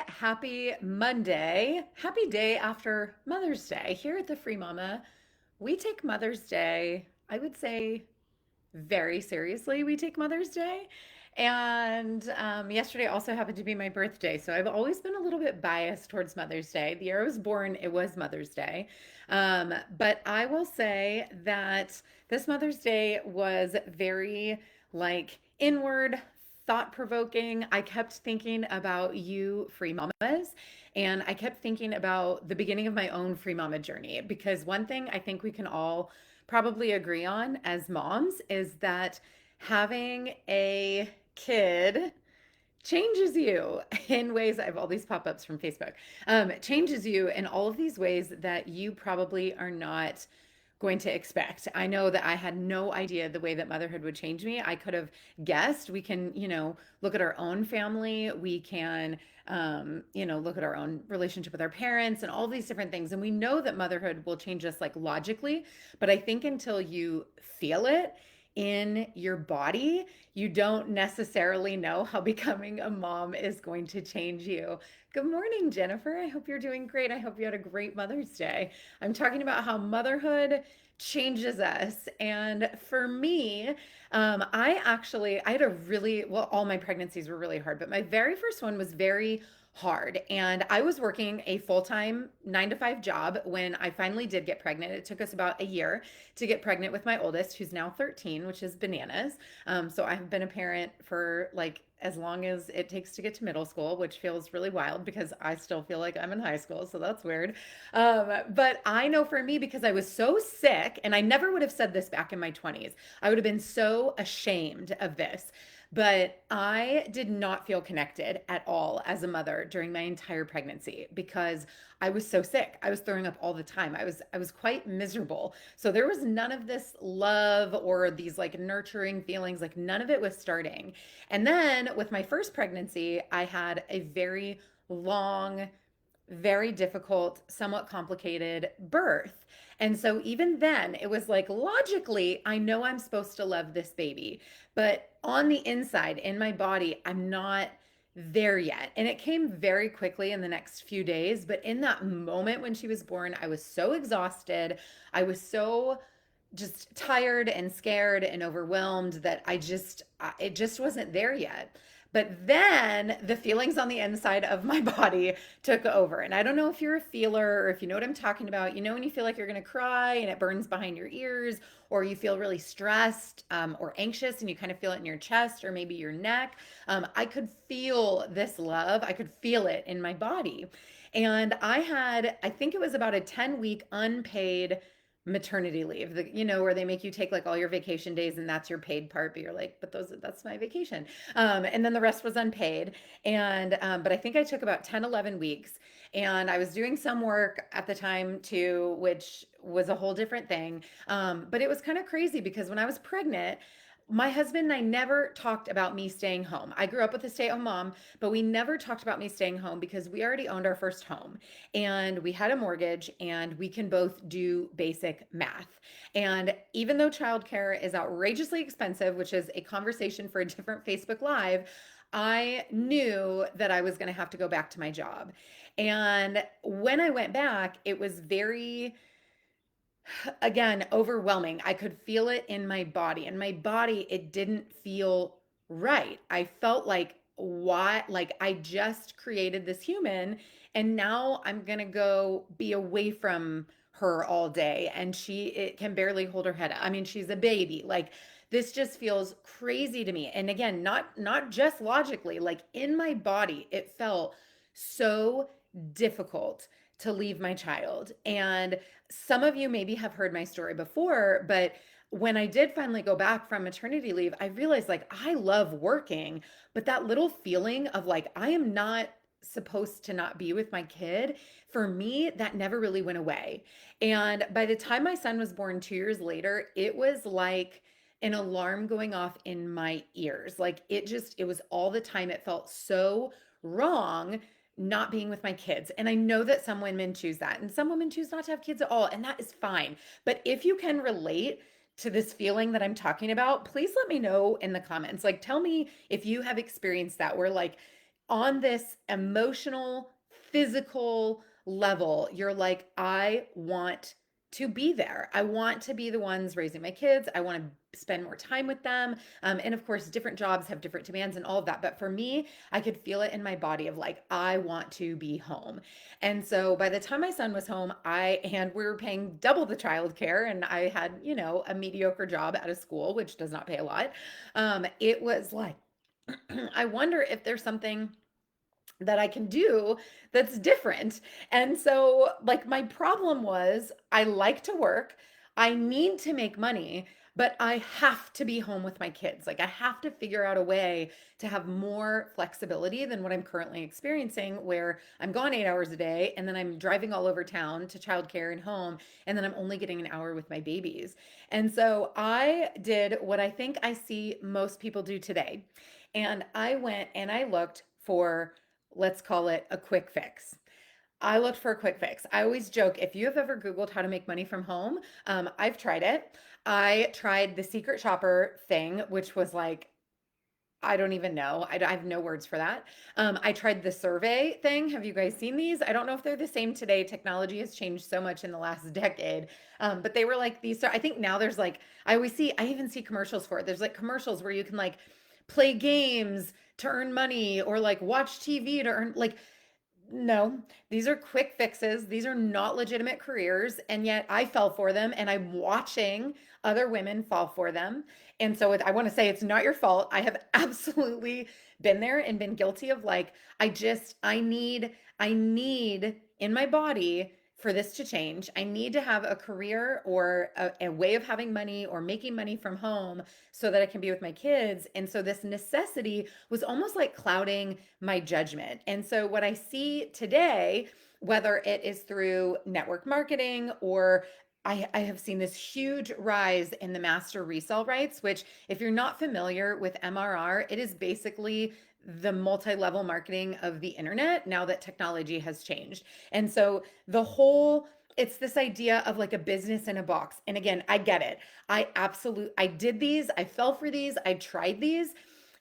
Happy Monday. Happy day after Mother's Day. Here at the Free Mama, we take Mother's Day, I would say, very seriously. We take Mother's Day. And yesterday also happened to be my birthday. So I've always been a little bit biased towards Mother's Day. The year I was born, it was Mother's Day. But I will say that this Mother's Day was very inward, thought provoking. I kept thinking about you, free mamas, and I kept thinking about the beginning of my own free mama journey because one thing I think we can all probably agree on as moms is that having a kid changes you in ways. I have all these pop-ups from Facebook. Changes you in all of these ways that you probably are not going to expect. I know that I had no idea the way that motherhood would change me. I could have guessed. We can, look at our own family. We can, look at our own relationship with our parents and all these different things. And we know that motherhood will change us like logically. But I think until you feel it in your body, you don't necessarily know how becoming a mom is going to change you. Good morning, Jennifer. I hope you're doing great. I hope you had a great Mother's Day. I'm talking about how motherhood changes us. And for me, I had a really, well, all my pregnancies were really hard, but my very first one was very hard. And I was working a full-time 9 to 5 job when I finally did get pregnant. It took us about a year to get pregnant with my oldest, who's now 13, which is bananas. So I've been a parent for like as long as it takes to get to middle school, which feels really wild because I still feel like I'm in high school. So that's weird. But I know for me, because I was so sick, and I never would have said this back in my 20s, I would have been so ashamed of this. But I did not feel connected at all as a mother during my entire pregnancy because I was so sick. I was throwing up all the time. I was quite miserable. So there was none of this love or these like nurturing feelings, like none of it was starting. And then with my first pregnancy, I had a very long, very difficult, somewhat complicated birth. And so even then, it was like logically, I know I'm supposed to love this baby, but on the inside, in my body, I'm not there yet. And it came very quickly in the next few days. But in that moment when she was born, I was so exhausted. I was so just tired and scared and overwhelmed that it just wasn't there yet. But then the feelings on the inside of my body took over. And I don't know if you're a feeler or if you know what I'm talking about. You know, when you feel like you're going to cry and it burns behind your ears, or you feel really stressed or anxious and you kind of feel it in your chest or maybe your neck. I could feel this love. I could feel it in my body. And I think it was about a 10-week unpaid maternity leave, where they make you take like all your vacation days and that's your paid part, but you're like, but that's my vacation. And then the rest was unpaid. And, but I think I took about 10, 11 weeks, and I was doing some work at the time too, which was a whole different thing. But it was kind of crazy because when I was pregnant, my husband and I never talked about me staying home. I grew up with a stay-at-home mom, but we never talked about me staying home because we already owned our first home and we had a mortgage and we can both do basic math. And even though childcare is outrageously expensive, which is a conversation for a different Facebook Live, I knew that I was going to have to go back to my job. And when I went back, it was very, again, overwhelming. I could feel it in my body. And my body, it didn't feel right. I felt like, why? Like I just created this human and now I'm going to go be away from her all day. And it can barely hold her head up. I mean, she's a baby. Like this just feels crazy to me. And again, not just logically, like in my body, it felt so difficult to leave my child. And some of you maybe have heard my story before, but when I did finally go back from maternity leave, I realized like I love working, but that little feeling of like I am not supposed to not be with my kid, for me, that never really went away. And by the time my son was born 2 years later, it was like an alarm going off in my ears. Like it was all the time. It felt so wrong not being with my kids. And I know that some women choose that and some women choose not to have kids at all, and that is fine. But if you can relate to this feeling that I'm talking about, please let me know in the comments. Like tell me if you have experienced that where like on this emotional, physical level, you're like, I want to be there. I want to be the ones raising my kids. I want to spend more time with them. And of course, different jobs have different demands and all of that. But for me, I could feel it in my body of like, I want to be home. And so by the time my son was home, and we were paying double the childcare, and I had, a mediocre job at a school, which does not pay a lot. It was like, I wonder if there's something that I can do that's different. And so, like, my problem was I like to work, I need to make money, but I have to be home with my kids. Like, I have to figure out a way to have more flexibility than what I'm currently experiencing, where I'm gone 8 hours a day and then I'm driving all over town to childcare and home, and then I'm only getting an hour with my babies. And so, I did what I think I see most people do today. And I went and I looked for, let's call it a quick fix. I looked for a quick fix. I always joke, if you have ever Googled how to make money from home, I've tried it. I tried the secret shopper thing, which was like, I don't even know. I have no words for that. I tried the survey thing. Have you guys seen these? I don't know if they're the same today. Technology has changed so much in the last decade. But they were like these. I think now there's like, I even see commercials for it. There's like commercials where you can like play games to earn money or like watch TV to earn, like, no, these are quick fixes. These are not legitimate careers. And yet I fell for them, and I'm watching other women fall for them. And so I want to say it's not your fault. I have absolutely been there and been guilty of like, I need in my body for this to change. I need to have a career or a way of having money or making money from home so that I can be with my kids. And so this necessity was almost like clouding my judgment. And so what I see today, whether it is through network marketing or I have seen this huge rise in the master resale rights, which, if you're not familiar with MRR, it is basically the multi-level marketing of the internet now that technology has changed. And so it's this idea of like a business in a box. And again, I get it. I did these, I fell for these, I tried these.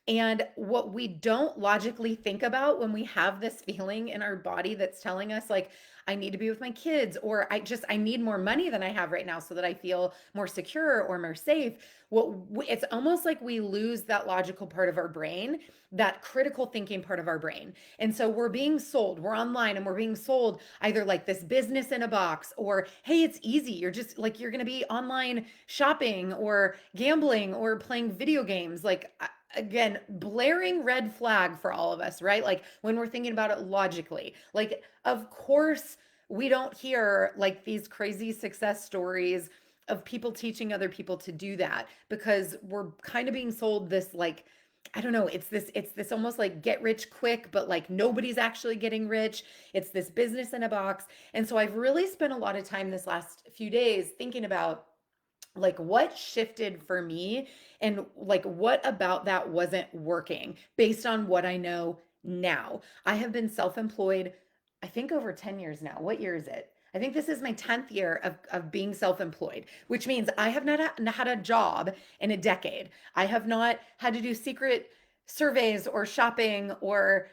And what we don't logically think about when we have this feeling in our body that's telling us, like, I need to be with my kids, or I need more money than I have right now so that I feel more secure or more safe. It's almost like we lose that logical part of our brain, that critical thinking part of our brain. And so we're online and we're being sold either like this business in a box, or, hey, it's easy. You're just like, you're going to be online shopping or gambling or playing video games. Like, again, blaring red flag for all of us, right? Like when we're thinking about it logically, like, of course, we don't hear like these crazy success stories of people teaching other people to do that, because we're kind of being sold this, like, I don't know, it's this almost like get rich quick, but like nobody's actually getting rich. It's this business in a box. And so I've really spent a lot of time this last few days thinking about like what shifted for me, and like what about that wasn't working based on what I know now. I have been self-employed, I think, over 10 years now. What year is it? I think this is my 10th year of being self-employed, which means I have not had a job in a decade. I have not had to do secret surveys or shopping or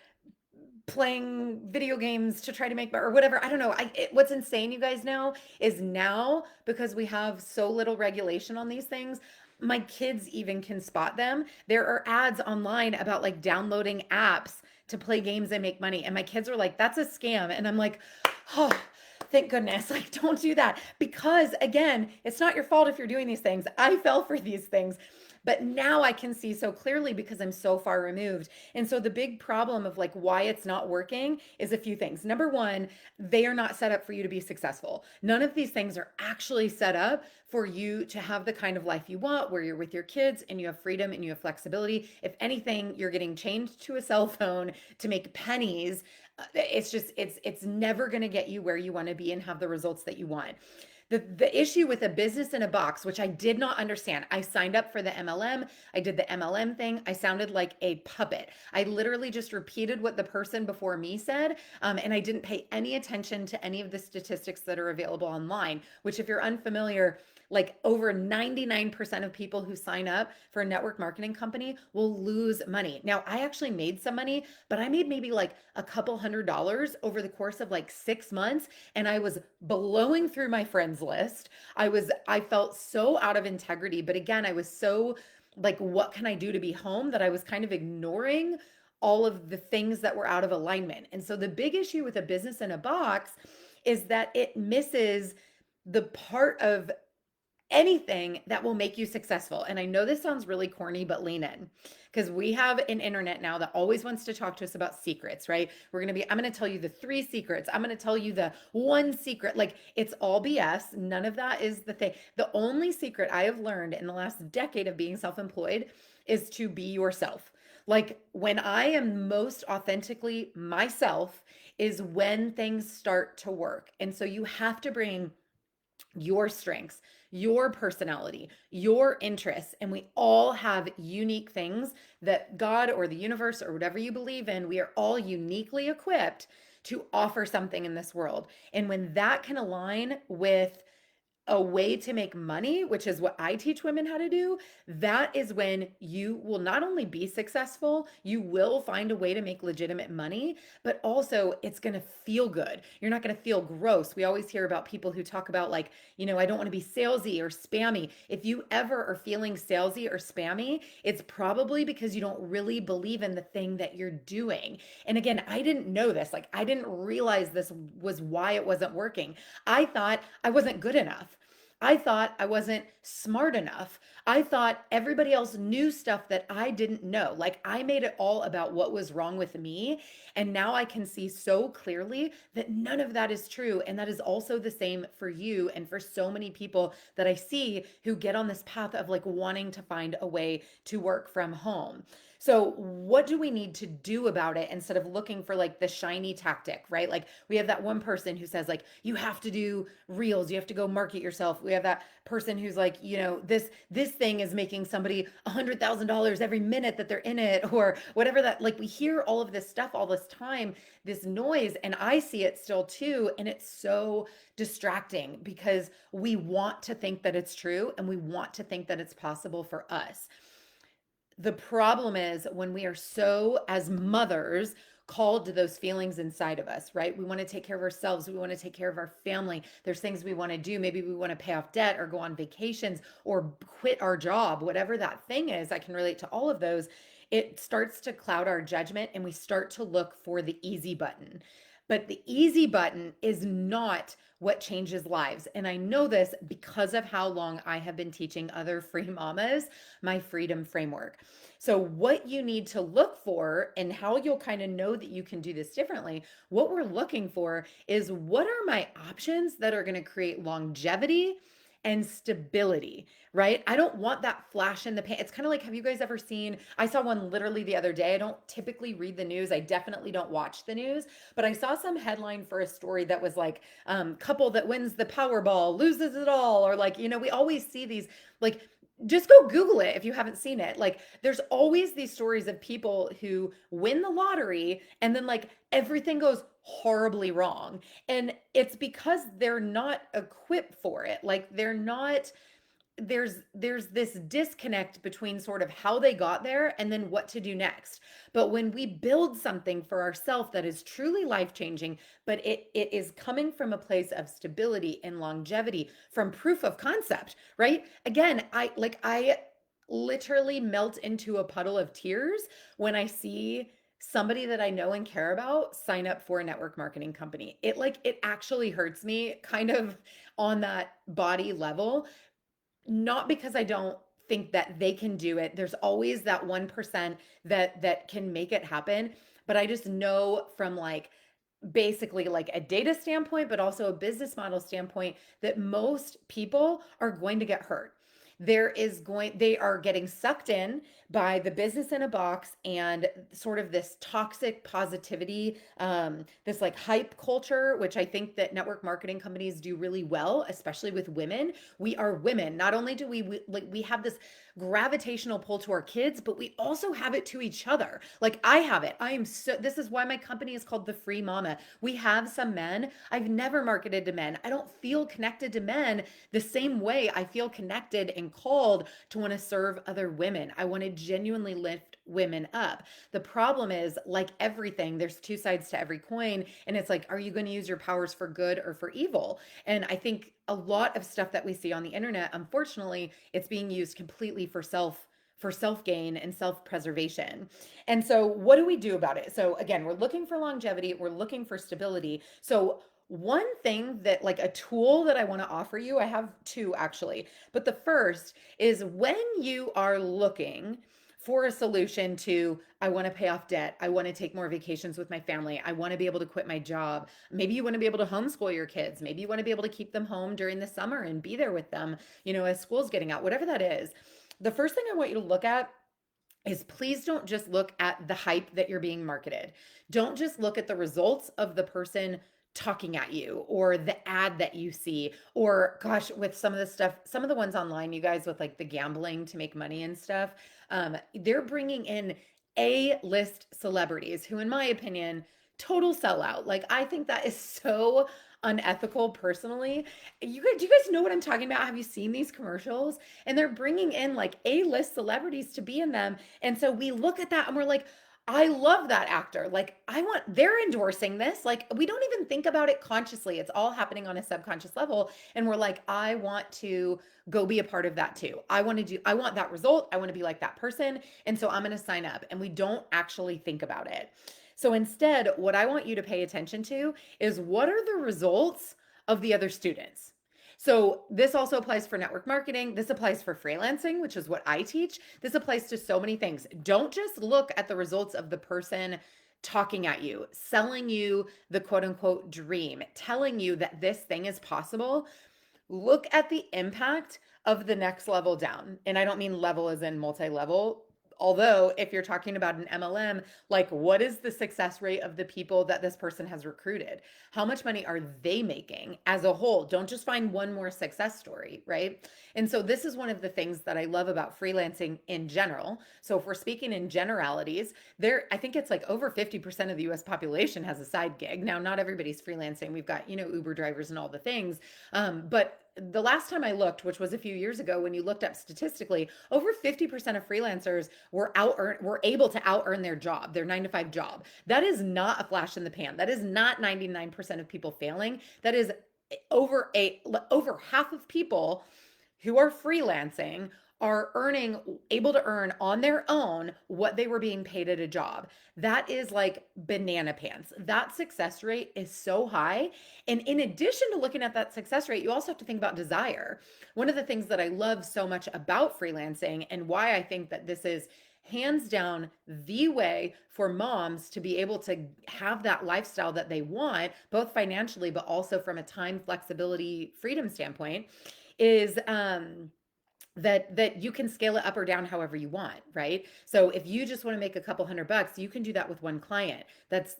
playing video games to try to make or whatever. I don't know. What's insane, you guys know, is now, because we have so little regulation on these things, my kids even can spot them. There are ads online about like downloading apps to play games and make money. And my kids are like, that's a scam. And I'm like, oh, thank goodness. Like, don't do that. Because again, it's not your fault if you're doing these things. I fell for these things. But now I can see so clearly because I'm so far removed. And so the big problem of like why it's not working is a few things. Number one, they are not set up for you to be successful. None of these things are actually set up for you to have the kind of life you want, where you're with your kids and you have freedom and you have flexibility. If anything, you're getting chained to a cell phone to make pennies. It's never going to get you where you want to be and have the results that you want. The issue with a business in a box, which I did not understand. I signed up for the MLM. I did the MLM thing. I sounded like a puppet. I literally just repeated what the person before me said, and I didn't pay any attention to any of the statistics that are available online, which, if you're unfamiliar, Like over 99% of people who sign up for a network marketing company will lose money. Now, I actually made some money, but I made maybe like a couple $100 over the course of like 6 months. And I was blowing through my friends list. I felt so out of integrity. But again, I was so like, what can I do to be home, that I was kind of ignoring all of the things that were out of alignment. And so the big issue with a business in a box is that it misses the part of anything that will make you successful. And I know this sounds really corny, but lean in, because we have an internet now that always wants to talk to us about secrets, right? I'm going to tell you the three secrets. I'm going to tell you the one secret. Like, it's all BS. None of that is the thing. The only secret I have learned in the last decade of being self employed is to be yourself. Like, when I am most authentically myself is when things start to work. And so you have to bring your strengths, your personality, your interests. And we all have unique things that God or the universe or whatever you believe in, we are all uniquely equipped to offer something in this world. And when that can align with a way to make money, which is what I teach women how to do, that is when you will not only be successful, you will find a way to make legitimate money, but also it's going to feel good. You're not going to feel gross. We always hear about people who talk about, like, I don't want to be salesy or spammy. If you ever are feeling salesy or spammy, it's probably because you don't really believe in the thing that you're doing. And again, I didn't know this. Like, I didn't realize this was why it wasn't working. I thought I wasn't good enough. I thought I wasn't smart enough. I thought everybody else knew stuff that I didn't know. Like, I made it all about what was wrong with me. And now I can see so clearly that none of that is true. And that is also the same for you and for so many people that I see who get on this path of like wanting to find a way to work from home. So, what do we need to do about it instead of looking for like the shiny tactic, right? Like, we have that one person who says, like, you have to do reels, you have to go market yourself. We have that person who's like, this thing is making somebody $100,000 every minute that they're in it, or whatever that, like, we hear all of this stuff all this time, this noise, and I see it still too. And it's so distracting because we want to think that it's true and we want to think that it's possible for us. The problem is when we are so, as mothers, called to those feelings inside of us, right? We want to take care of ourselves. We want to take care of our family. There's things we want to do. Maybe we want to pay off debt or go on vacations or quit our job, whatever that thing is. I can relate to all of those. It starts to cloud our judgment and we start to look for the easy button. But the easy button is not what changes lives. And I know this because of how long I have been teaching other free mamas my freedom framework. So, what you need to look for and how you'll kind of know that you can do this differently, what we're looking for is, what are my options that are going to create longevity and stability, right? I don't want that flash in the pan. It's kind of like, have you guys ever seen? I saw one literally the other day. I don't typically read the news. I definitely don't watch the news, but I saw some headline for a story that was like, couple that wins the Powerball loses it all, or like, we always see these, like, just go Google it if you haven't seen it. Like, there's always these stories of people who win the lottery and then like everything goes horribly wrong. And it's because they're not equipped for it. Like, they're not, there's this disconnect between sort of how they got there and then what to do next. But when we build something for ourselves that is truly life-changing, but it is coming from a place of stability and longevity, from proof of concept, right? Again, I literally melt into a puddle of tears when I see somebody that I know and care about sign up for a network marketing company. It actually hurts me kind of on that body level, not because I don't think that they can do it. There's always that 1% that can make it happen, but I just know from like basically like a data standpoint, but also a business model standpoint, that most people are going to get hurt. they are getting sucked in by the business in a box and sort of this toxic positivity, this like hype culture, which I think that network marketing companies do really well, especially with women. We are women. Not only do we have this gravitational pull to our kids, but we also have it to each other. Like I have it. I am so, this is why my company is called The Free Mama. We have some men. I've never marketed to men. I don't feel connected to men the same way I feel connected and called to want to serve other women. I want to genuinely lift women up. The problem is, like everything, there's two sides to every coin. And it's like, are you going to use your powers for good or for evil? And I think a lot of stuff that we see on the internet, unfortunately, it's being used completely for self gain and self preservation. And so, what do we do about it? So, again, we're looking for longevity, we're looking for stability. So, one thing that, like a tool that I want to offer you, I have two actually, but the first is when you are looking for a solution to, I want to pay off debt, I want to take more vacations with my family, I want to be able to quit my job. Maybe you want to be able to homeschool your kids. Maybe you want to be able to keep them home during the summer and be there with them, as school's getting out, whatever that is. The first thing I want you to look at is please don't just look at the hype that you're being marketed. Don't just look at the results of the person talking at you or the ad that you see, or gosh, with some of the stuff, some of the ones online, you guys, with like the gambling to make money and stuff, they're bringing in A-list celebrities who, in my opinion, total sellout. Like I think that is so unethical personally. Do you guys know what I'm talking about? Have you seen these commercials? And they're bringing in like A-list celebrities to be in them. And so we look at that and we're like, I love that actor. Like, they're endorsing this. Like, we don't even think about it consciously. It's all happening on a subconscious level. And we're like, I want to go be a part of that too. I want that result. I want to be like that person. And so I'm going to sign up. And we don't actually think about it. So instead, what I want you to pay attention to is what are the results of the other students? So this also applies for network marketing. This applies for freelancing, which is what I teach. This applies to so many things. Don't just look at the results of the person talking at you, selling you the quote unquote dream, telling you that this thing is possible. Look at the impact of the next level down. And I don't mean level as in multi-level. Although, if you're talking about an MLM, like what is the success rate of the people that this person has recruited? How much money are they making as a whole? Don't just find one more success story, right? And so, this is one of the things that I love about freelancing in general. So, if we're speaking in generalities, I think it's like over 50% of the US population has a side gig. Now, not everybody's freelancing. We've got, Uber drivers and all the things. But the last time I looked, which was a few years ago, when you looked up statistically, over 50% of freelancers were able to out earn their job, their 9 to 5 job. That is not a flash in the pan. That is not 99% of people failing. That is over half of people who are freelancing are able to earn on their own what they were being paid at a job. That is like banana pants. That success rate is so high. And in addition to looking at that success rate, you also have to think about desire. One of the things that I love so much about freelancing and why I think that this is hands down the way for moms to be able to have that lifestyle that they want, both financially, but also from a time flexibility freedom standpoint, is that you can scale it up or down however you want, right? So if you just want to make a couple $100, you can do that with one client.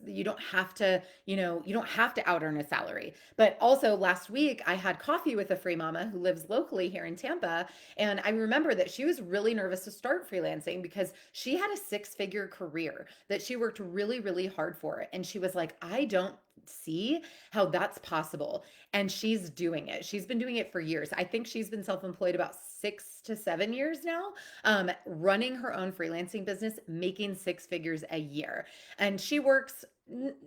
You don't have to, you don't have to out earn a salary. But also last week I had coffee with a free mama who lives locally here in Tampa. And I remember that she was really nervous to start freelancing because she had a 6-figure career that she worked really, really hard for. And she was like, I don't see how that's possible. And she's doing it. She's been doing it for years. I think she's been self-employed about 6 to 7 years now, running her own freelancing business, making 6 figures a year. And she works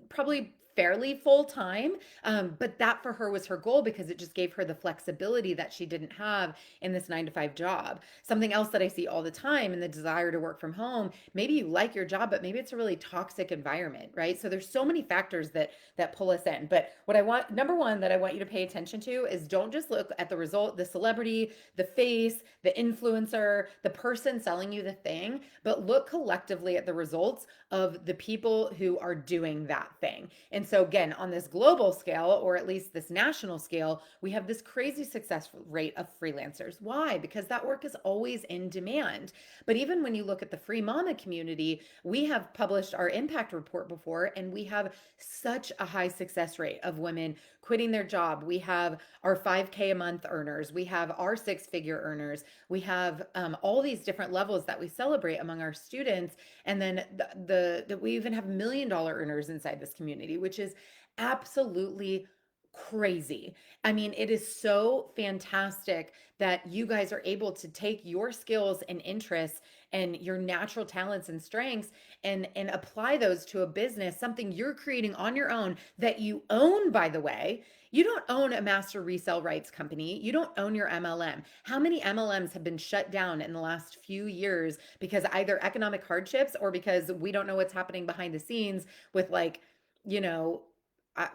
probably fairly full time. But that for her was her goal because it just gave her the flexibility that she didn't have in this 9 to 5 job. Something else that I see all the time and the desire to work from home. Maybe you like your job, but maybe it's a really toxic environment, right? So there's so many factors that pull us in. But what I want, number one, that I want you to pay attention to is don't just look at the result, the celebrity, the face, the influencer, the person selling you the thing, but look collectively at the results of the people who are doing that thing. And so again, on this global scale, or at least this national scale, we have this crazy success rate of freelancers. Why? Because that work is always in demand. But even when you look at the free mama community, we have published our impact report before, and we have such a high success rate of women quitting their job. We have our 5K a month earners, we have our 6 figure earners, we have all these different levels that we celebrate among our students. And then we even have $1 million earners inside this community, which is absolutely crazy. I mean, it is so fantastic that you guys are able to take your skills and interests and your natural talents and strengths and apply those to a business, something you're creating on your own that you own, by the way. You don't own a master resale rights company. You don't own your MLM. How many MLMs have been shut down in the last few years because either economic hardships or because we don't know what's happening behind the scenes with, like, you know,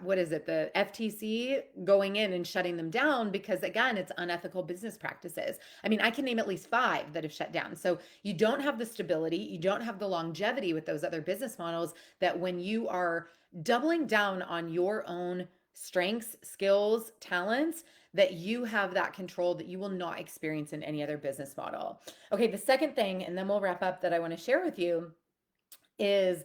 what is it, the FTC going in and shutting them down because, again, it's unethical business practices. I mean, I can name at least 5 that have shut down. So you don't have the stability, you don't have the longevity with those other business models, that when you are doubling down on your own strengths, skills, talents, that you have that control that you will not experience in any other business model. Okay, the second thing, and then we'll wrap up, that I want to share with you is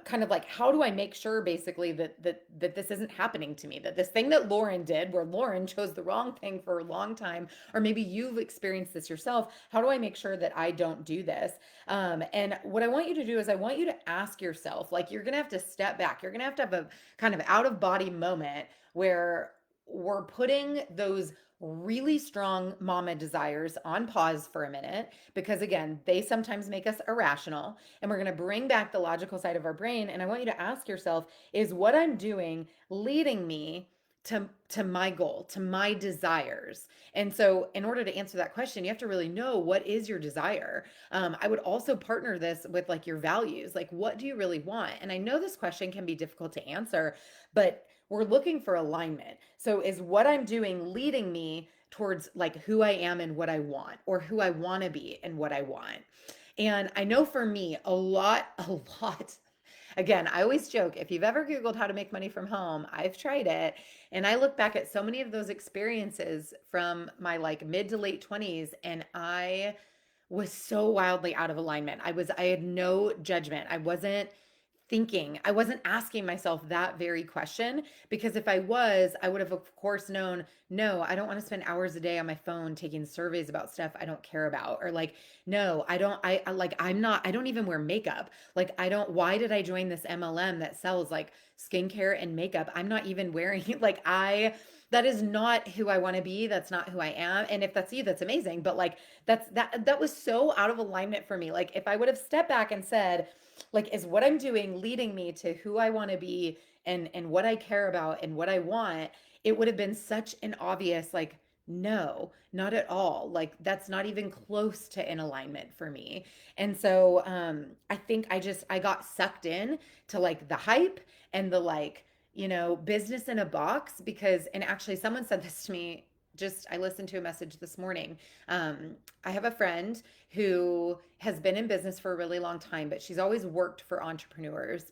kind of like, how do I make sure basically that this isn't happening to me, that this thing that Lauren did, where Lauren chose the wrong thing for a long time, or maybe you've experienced this yourself, how do I make sure that I don't do this? And what I want you to do is I want you to ask yourself, like, you're gonna have to step back, you're gonna have to have a kind of out of body moment where we're putting those really strong mama desires on pause for a minute, because again, they sometimes make us irrational, and we're going to bring back the logical side of our brain. And I want you to ask yourself, is what I'm doing leading me to my goal, to my desires? And so in order to answer that question, you have to really know, what is your desire? I would also partner this with, like, your values. Like, what do you really want? And I know this question can be difficult to answer, but we're looking for alignment. So is what I'm doing leading me towards, like, who I am and what I want, or who I want to be and what I want? And I know for me, a lot. Again, I always joke, if you've ever Googled how to make money from home, I've tried it. And I look back at so many of those experiences from my, like, mid to late 20s, and I was so wildly out of alignment. I had no judgment. I wasn't asking myself that very question, because if I was, I would have, of course, known, no, I don't want to spend hours a day on my phone taking surveys about stuff I don't care about. Or, like, no, I don't, I like, I'm not, I don't even wear makeup. Like, why did I join this MLM that sells, like, skincare and makeup? I'm not even wearing, like, that is not who I want to be. That's not who I am. And if that's you, that's amazing. But, like, that was so out of alignment for me. Like, if I would have stepped back and said, like, is what I'm doing leading me to who I want to be, and what I care about and what I want, it would have been such an obvious, like, no, not at all. Like, that's not even close to in alignment for me. And so I think I got sucked in to, like, the hype and the, like, business in a box. Because, and actually someone said this to me, just, I listened to a message this morning. I have a friend who has been in business for a really long time, but she's always worked for entrepreneurs.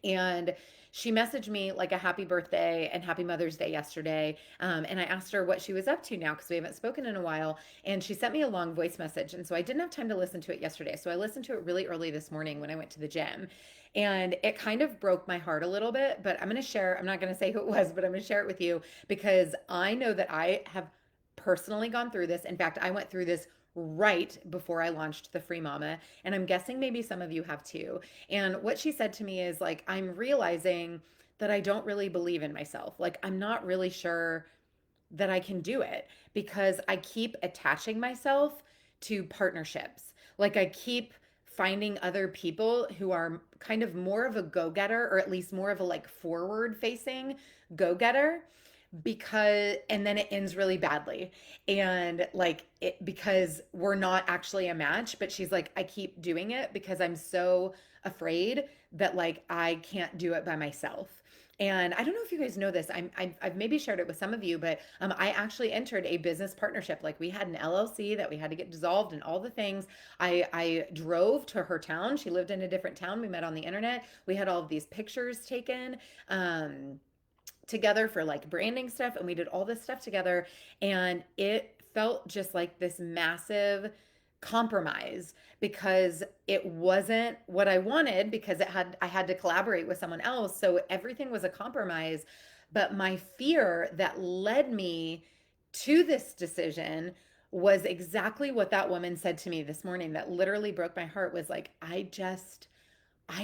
And she messaged me, like, a happy birthday and happy Mother's Day yesterday. And I asked her what she was up to now, because we haven't spoken in a while. And she sent me a long voice message. And so I didn't have time to listen to it yesterday. So I listened to it really early this morning when I went to the gym. And it kind of broke my heart a little bit. But I'm going to share, I'm not going to say who it was, but I'm going to share it with you, because I know that I have personally gone through this. In fact, I went through this right before I launched the Free Mama, and I'm guessing maybe some of you have too. And what she said to me is, like, I'm realizing that I don't really believe in myself. Like, I'm not really sure that I can do it, because I keep attaching myself to partnerships. Like, I keep finding other people who are kind of more of a go-getter, or at least more of a, like, forward facing go-getter, because, and then it ends really badly. And, like, it, because we're not actually a match. But she's like, I keep doing it because I'm so afraid that, like, I can't do it by myself. And I don't know if you guys know this. I've maybe shared it with some of you, but I actually entered a business partnership. Like we had an LLC that we had to get dissolved and all the things. I drove to her town. She lived in a different town. We met on the internet. We had all of these pictures taken. Together for like branding stuff, and we did all this stuff together, and it felt just like this massive compromise because it wasn't what I wanted, because I had to collaborate with someone else, so everything was a compromise. But my fear that led me to this decision was exactly what that woman said to me this morning, that literally broke my heart. Was like, I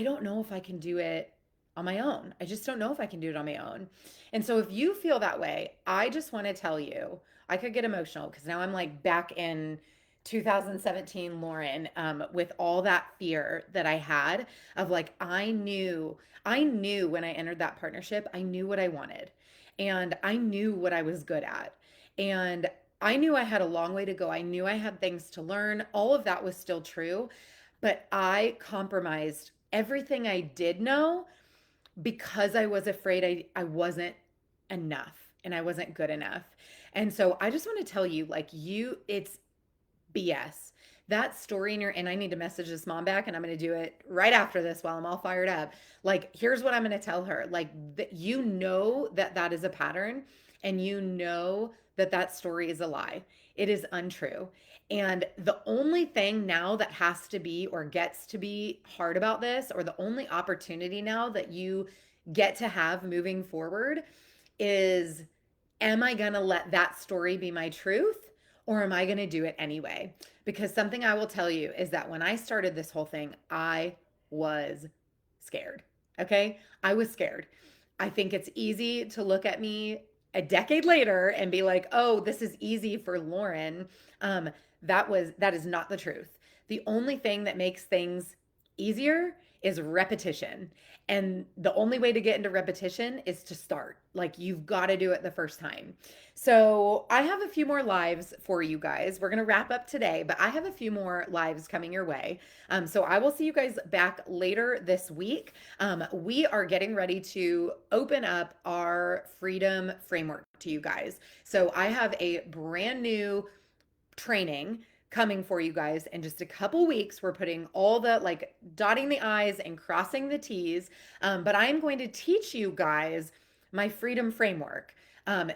don't know if I can do it on my own. I just don't know if I can do it on my own. And so if you feel that way, I just want to tell you, I could get emotional because now I'm like back in 2017 Lauren, with all that fear that I had of like, I knew when I entered that partnership, I knew what I wanted and I knew what I was good at. And I knew I had a long way to go. I knew I had things to learn. All of that was still true, but I compromised everything I did know because I was afraid I wasn't enough and I wasn't good enough. And so I just want to tell you, like, it's BS. That story in your, and I need to message this mom back, and I'm going to do it right after this while I'm all fired up. Like, here's what I'm going to tell her. Like, you know that that is a pattern, and you know that that story is a lie. It is untrue. And the only thing now that has to be or gets to be hard about this, or the only opportunity now that you get to have moving forward, is, am I going to let that story be my truth, or am I going to do it anyway? Because something I will tell you is that when I started this whole thing, I was scared. Okay? I was scared. I think it's easy to look at me a decade later and be like, "Oh, this is easy for Lauren." That is not the truth. The only thing that makes things easier is repetition. And the only way to get into repetition is to start. Like, you've got to do it the first time. So I have a few more lives for you guys. We're going to wrap up today, but I have a few more lives coming your way. So I will see you guys back later this week. We are getting ready to open up our freedom framework to you guys. So I have a brand new training coming for you guys in just a couple weeks. We're putting all the, like, dotting the I's and crossing the T's. But I am going to teach you guys my freedom framework.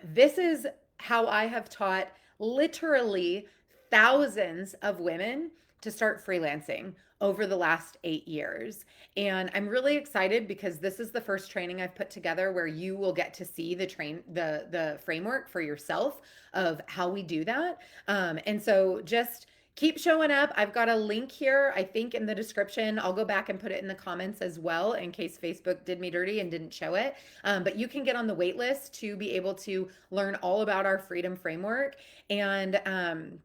This is how I have taught literally thousands of women to start freelancing over the last 8 years. And I'm really excited because this is the first training I've put together where you will get to see the framework for yourself of how we do that. And so just keep showing up. I've got a link here, I think, in the description. I'll go back and put it in the comments as well in case Facebook did me dirty and didn't show it. But you can get on the wait list to be able to learn all about our freedom framework. And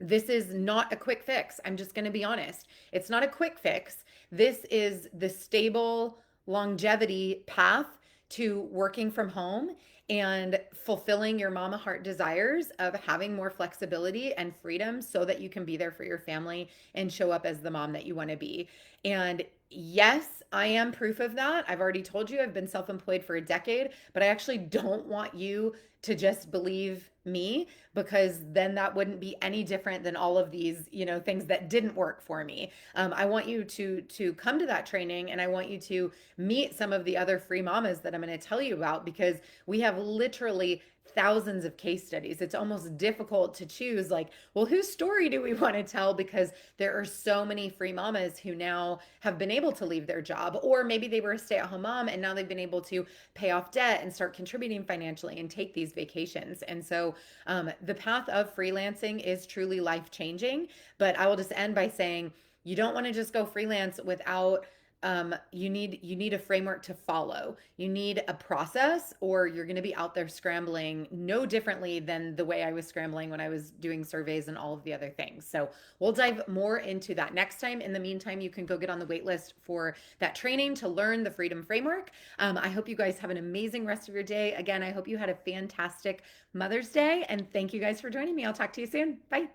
this is not a quick fix. I'm just going to be honest. It's not a quick fix. This is the stable longevity path to working from home and fulfilling your mama heart desires of having more flexibility and freedom so that you can be there for your family and show up as the mom that you want to be. And yes, I am proof of that. I've already told you I've been self-employed for a decade, but I actually don't want you to just believe me, because then that wouldn't be any different than all of these, things that didn't work for me. I want you to come to that training, and I want you to meet some of the other free mamas that I'm going to tell you about, because we have literally thousands of case studies. It's almost difficult to choose, like, well, whose story do we want to tell? Because there are so many free mamas who now have been able to leave their job, or maybe they were a stay-at-home mom and now they've been able to pay off debt and start contributing financially and take these vacations. And so the path of freelancing is truly life-changing. But I will just end by saying, you don't want to just go freelance without you need a framework to follow. You need a process, or you're going to be out there scrambling no differently than the way I was scrambling when I was doing surveys and all of the other things. So we'll dive more into that next time. In the meantime, you can go get on the wait list for that training to learn the freedom framework. I hope you guys have an amazing rest of your day. Again, I hope you had a fantastic Mother's Day, and thank you guys for joining me. I'll talk to you soon. Bye.